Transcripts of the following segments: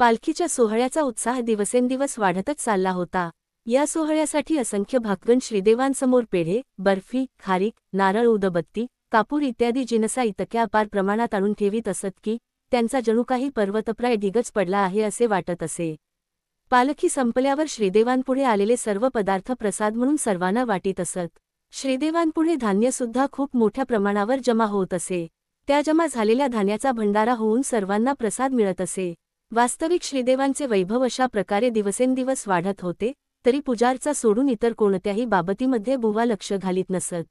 पालखीच्या सोहळ्याचा उत्साह दिवसेंदिवस वाढतच चालला होता। या सोहळ्यासाठी असंख्य भक्तगण श्रीदेवांसमोर पेढे, बर्फी, खारीक, नारळ, उदबत्ती, कापूर इत्यादी जिनसा इतक्या अपार प्रमाणात आणून ठेवीत असत की त्यांचा जणू काही पर्वतप्राय ढिगच पडला आहे असे वाटत असे। पालखी संपल्यावर श्रीदेवांपुढे आलेले सर्व पदार्थ प्रसाद म्हणून सर्वांना वाटीत असत। श्रीदेवांपुढे धान्यसुद्धा खूप मोठ्या प्रमाणावर जमा होत असे। त्या जमा झालेल्या धान्याचा भंडारा होऊन सर्वांना प्रसाद मिळत असे। वास्तविक श्रीदेवांचे वैभव अशा प्रकारे दिवसेंदिवस वाढत होते, तरी पुजारचा सोडून इतर कोणत्याही बाबतीमध्ये बुवा लक्ष घालीत नसत।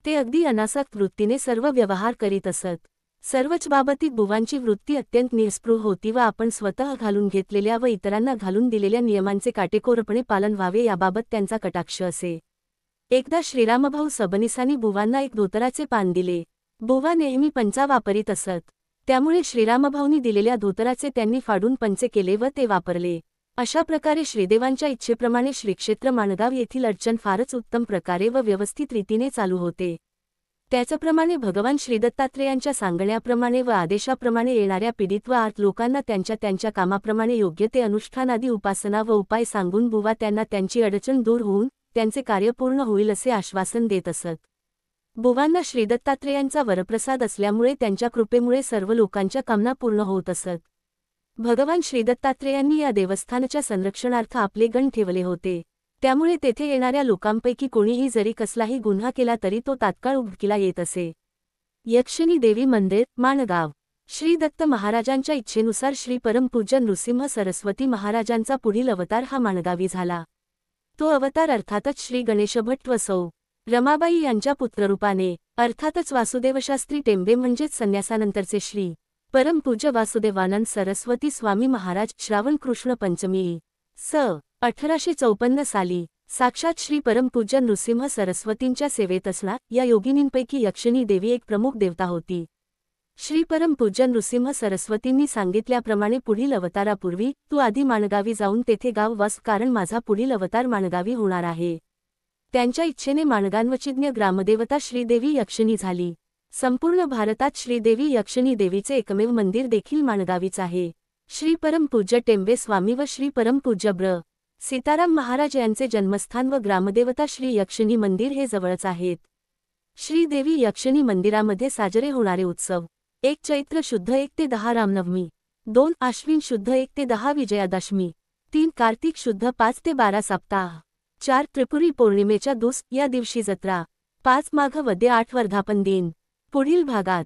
ते अगदी अनासक्त वृत्तीने सर्व व्यवहार करीत असत। सर्वच बाबतीत बुवांची वृत्ती अत्यंत निस्पृह होती व आपण स्वतः घालून घेतलेल्या व इतरांना घालून दिलेल्या नियमांचे काटेकोरपणे पालन व्हावे याबाबत त्यांचा कटाक्ष असे। एकदा श्रीरामभाऊ सबनीसांनी बुवांना एक धोतराचे पान दिले। बुवा नेहमी पंचा वापरीत असत, त्यामुळे श्रीरामभाऊंनी दिलेल्या धोतराचे त्यांनी फाडून पंचे केले व ते वापरले। अशा प्रकारे श्रीदेवांच्या इच्छेप्रमाणे श्रीक्षेत्र माणगाव येथील अर्चन फारच उत्तम प्रकारे व व्यवस्थित रीतीने चालू होते। त्याचप्रमाणे भगवान श्रीदत्तात्रेयांच्या सांगण्याप्रमाणे व आदेशाप्रमाणे येणाऱ्या पीडित व आर्त लोकांना त्यांच्या कामाप्रमाणे योग्य ते अनुष्ठानादी उपासना व उपाय सांगून बुवा त्यांना त्यांची अडचण दूर होऊन त्यांचे कार्य पूर्ण होईल असे आश्वासन देत असत। बुवांना श्रीदत्तात्रेयांचा वरप्रसाद असल्यामुळे त्यांच्या कृपेमुळे सर्व लोकांच्या कामना पूर्ण होत असत। भगवान श्रीदत्तात्रेयांनी या देवस्थानाच्या संरक्षणार्थ आपले गण ठेवले होते, त्यामुळे तेथे येणाऱ्या लोकांपैकी कोणीही जरी कसलाही गुन्हा केला तरी तो तात्काळ उघडकीला येत असे। यक्षिणी देवी मंदिर, माणगाव। श्री दत्त महाराजांच्या इच्छेनुसार श्री परमपूज्य नृसिंह सरस्वती महाराजांचा पुढील अवतार हा माणगावी झाला। तो अवतार अर्थातच श्री गणेशभट व सौ. रमाबाई यांच्या पुत्ररूपाने, अर्थातच वासुदेवशास्त्री टेंबे म्हणजेच संन्यासानंतरचे श्री परमपूज्य वासुदेवानंद सरस्वती स्वामी महाराज श्रावण कृष्ण पंचमी स 1854 साली साक्षात श्री परमपूज्य नृसिंह सरस्वतींच्या सेवेत असणार या योगिनींपैकी यक्षिणी देवी एक प्रमुख देवता होती। श्री परमपूज्य नृसिंह सरस्वतींनी सांगितल्याप्रमाणे पुढील अवतारापूर्वी तू आधी माणगावी जाऊन तेथे गाव वस, कारण माझा पुढील अवतार माणगावी होणार आहे। त्यांच्या इच्छेने माणगांवचिज्ञ ग्रामदेवता श्रीदेवी यक्षिणी झाली। संपूर्ण भारतात श्रीदेवी यक्षिणी देवीचे एकमेव मंदिर देखील माणगावीच आहे। श्री परमपूज्य टेंबे स्वामी व श्री परमपूज्य ब्र. सीताराम महाराज यांचे जन्मस्थान व ग्रामदेवता श्री यक्षिणी मंदिर हे जवळच आहेत। श्रीदेवी यक्षिणी मंदिरामध्ये साजरे होणारे उत्सव: 1 चैत्र शुद्ध 1 ते 10 रामनवमी, 2 आश्विन शुद्ध 1 ते 10 विजयादशमी, 3 कार्तिक शुद्ध 5 ते 12 सप्ताह, 4 त्रिपुरी पौर्णिमेच्या दुस या दिवशी जत्रा, 5 माघ वद्य 8 वर्धापन दिन। पुढील भागात